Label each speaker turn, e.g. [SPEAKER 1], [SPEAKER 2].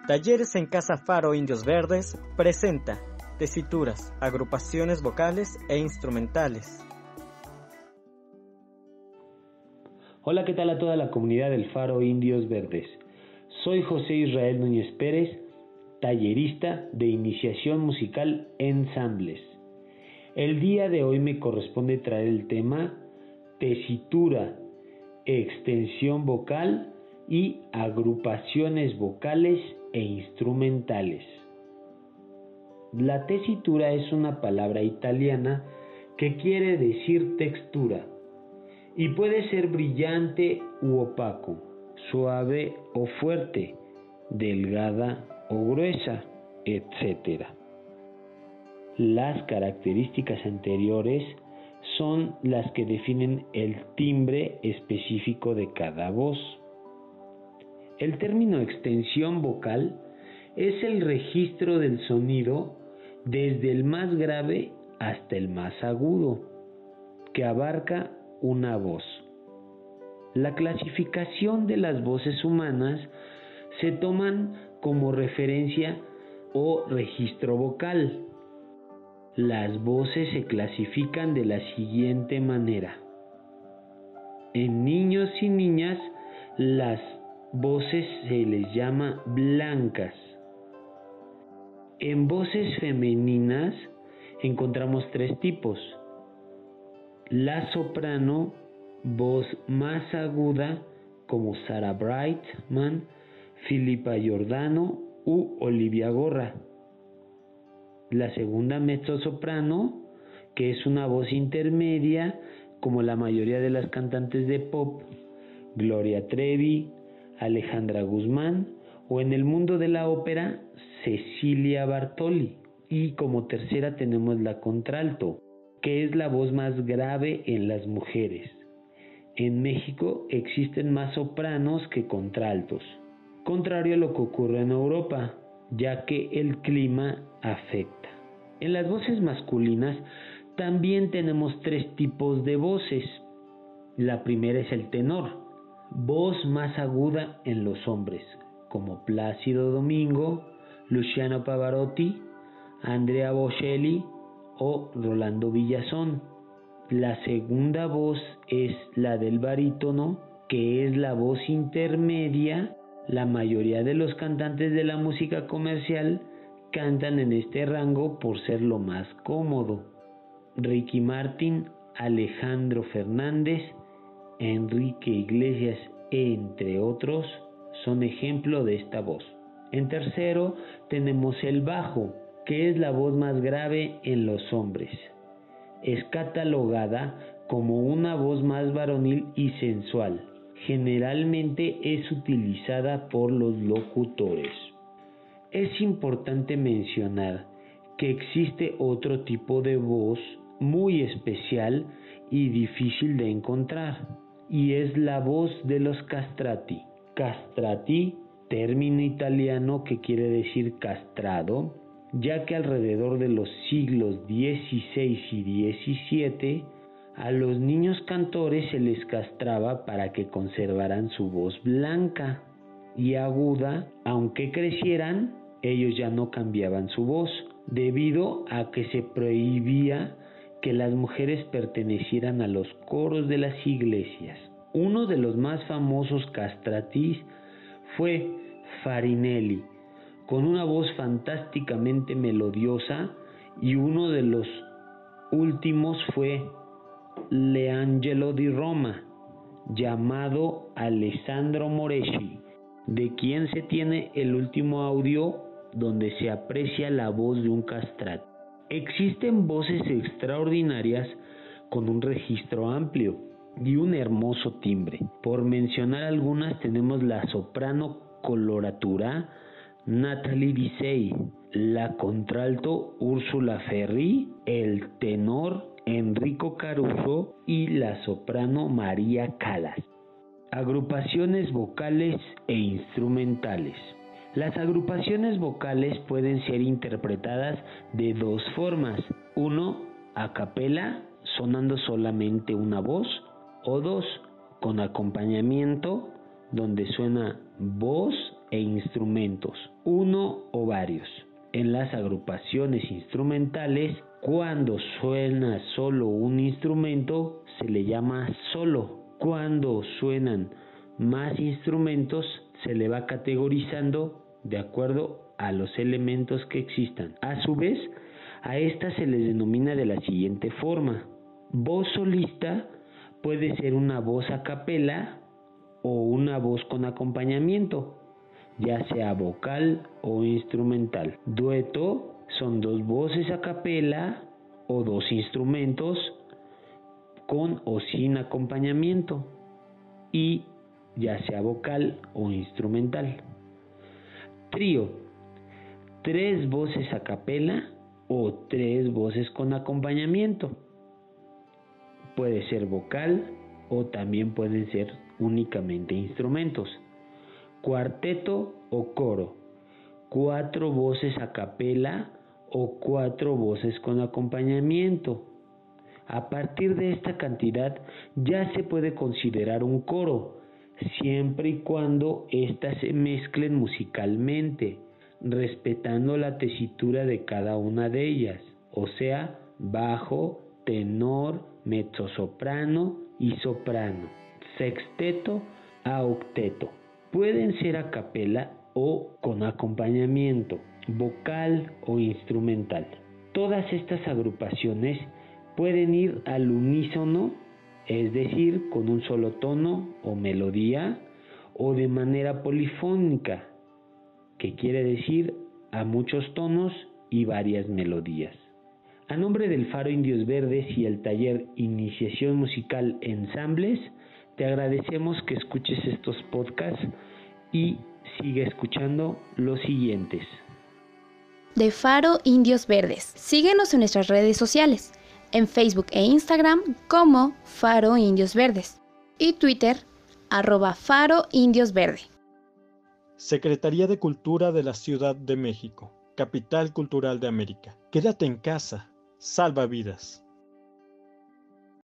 [SPEAKER 1] Talleres en Casa Faro Indios Verdes presenta tesituras, agrupaciones vocales e instrumentales.
[SPEAKER 2] Hola, ¿qué tal a toda la comunidad del Faro Indios Verdes? Soy José Israel Núñez Pérez, tallerista de iniciación musical ensambles. El día de hoy me corresponde traer el tema tesitura, extensión vocal y agrupaciones vocales e instrumentales. La tesitura es una palabra italiana que quiere decir textura y puede ser brillante u opaco, suave o fuerte, delgada o gruesa, etc. Las características anteriores son las que definen el timbre específico de cada voz. El término extensión vocal es el registro del sonido desde el más grave hasta el más agudo, que abarca una voz. La clasificación de las voces humanas se toman como referencia o registro vocal. Las voces se clasifican de la siguiente manera. En niños y niñas, las voces se les llama blancas. En voces femeninas encontramos tres tipos. La soprano, voz más aguda como Sarah Brightman, Philippa Giordano u Olivia Gorra. La segunda mezzosoprano, que es una voz intermedia como la mayoría de las cantantes de pop, Gloria Trevi, Alejandra Guzmán o en el mundo de la ópera, Cecilia Bartoli. Y como tercera tenemos la contralto, que es la voz más grave en las mujeres. En México existen más sopranos que contraltos, contrario a lo que ocurre en Europa, ya que el clima afecta. En las voces masculinas también tenemos tres tipos de voces. La primera es el tenor, voz más aguda en los hombres, como Plácido Domingo, Luciano Pavarotti, Andrea Bocelli o Rolando Villazón. La segunda voz es la del barítono, que es la voz intermedia. La mayoría de los cantantes de la música comercial cantan en este rango por ser lo más cómodo. Ricky Martin, Alejandro Fernández, Enrique Iglesias, entre otros, son ejemplo de esta voz. En tercero tenemos el bajo, que es la voz más grave en los hombres. Es catalogada como una voz más varonil y sensual. Generalmente es utilizada por los locutores. Es importante mencionar que existe otro tipo de voz muy especial y difícil de encontrar, y es la voz de los castrati. Castrati, término italiano que quiere decir castrado, ya que alrededor de los siglos XVI y XVII a los niños cantores se les castraba para que conservaran su voz blanca y aguda. Aunque crecieran, ellos ya no cambiaban su voz, debido a que se prohibía que las mujeres pertenecieran a los coros de las iglesias. Uno de los más famosos castratis fue Farinelli, con una voz fantásticamente melodiosa, y uno de los últimos fue Leangelo di Roma, llamado Alessandro Moreschi, de quien se tiene el último audio donde se aprecia la voz de un castrati. Existen voces extraordinarias con un registro amplio y un hermoso timbre. Por mencionar algunas, tenemos la soprano coloratura Natalie Dessay, la contralto Úrsula Ferri, el tenor Enrico Caruso y la soprano María Callas. Agrupaciones vocales e instrumentales. Las agrupaciones vocales pueden ser interpretadas de dos formas. Uno, a capela, sonando solamente una voz, o dos, con acompañamiento, donde suena voz e instrumentos, uno o varios. En las agrupaciones instrumentales, cuando suena solo un instrumento, se le llama solo. Cuando suenan más instrumentos, se le va categorizando de acuerdo a los elementos que existan. A su vez, a estas se les denomina de la siguiente forma. Voz solista puede ser una voz a capela o una voz con acompañamiento, ya sea vocal o instrumental. Dueto son dos voces a capela o dos instrumentos con o sin acompañamiento, y ya sea vocal o instrumental. Trío, tres voces a capela o tres voces con acompañamiento. Puede ser vocal o también pueden ser únicamente instrumentos. Cuarteto o coro, cuatro voces a capela o cuatro voces con acompañamiento. A partir de esta cantidad ya se puede considerar un coro, siempre y cuando éstas se mezclen musicalmente, respetando la tesitura de cada una de ellas, o sea, bajo, tenor, mezzosoprano y soprano, sexteto a octeto. Pueden ser a capela o con acompañamiento, vocal o instrumental. Todas estas agrupaciones pueden ir al unísono, es decir, con un solo tono o melodía, o de manera polifónica, que quiere decir a muchos tonos y varias melodías. A nombre del Faro Indios Verdes y el taller Iniciación Musical Ensambles, te agradecemos que escuches estos podcasts y sigue escuchando los siguientes.
[SPEAKER 3] De Faro Indios Verdes. Síguenos en nuestras redes sociales, en Facebook e Instagram como Faro Indios Verdes y Twitter @Faro Indios Verde.
[SPEAKER 1] Secretaría de Cultura de la Ciudad de México, Capital Cultural de América. Quédate en casa, salva vidas.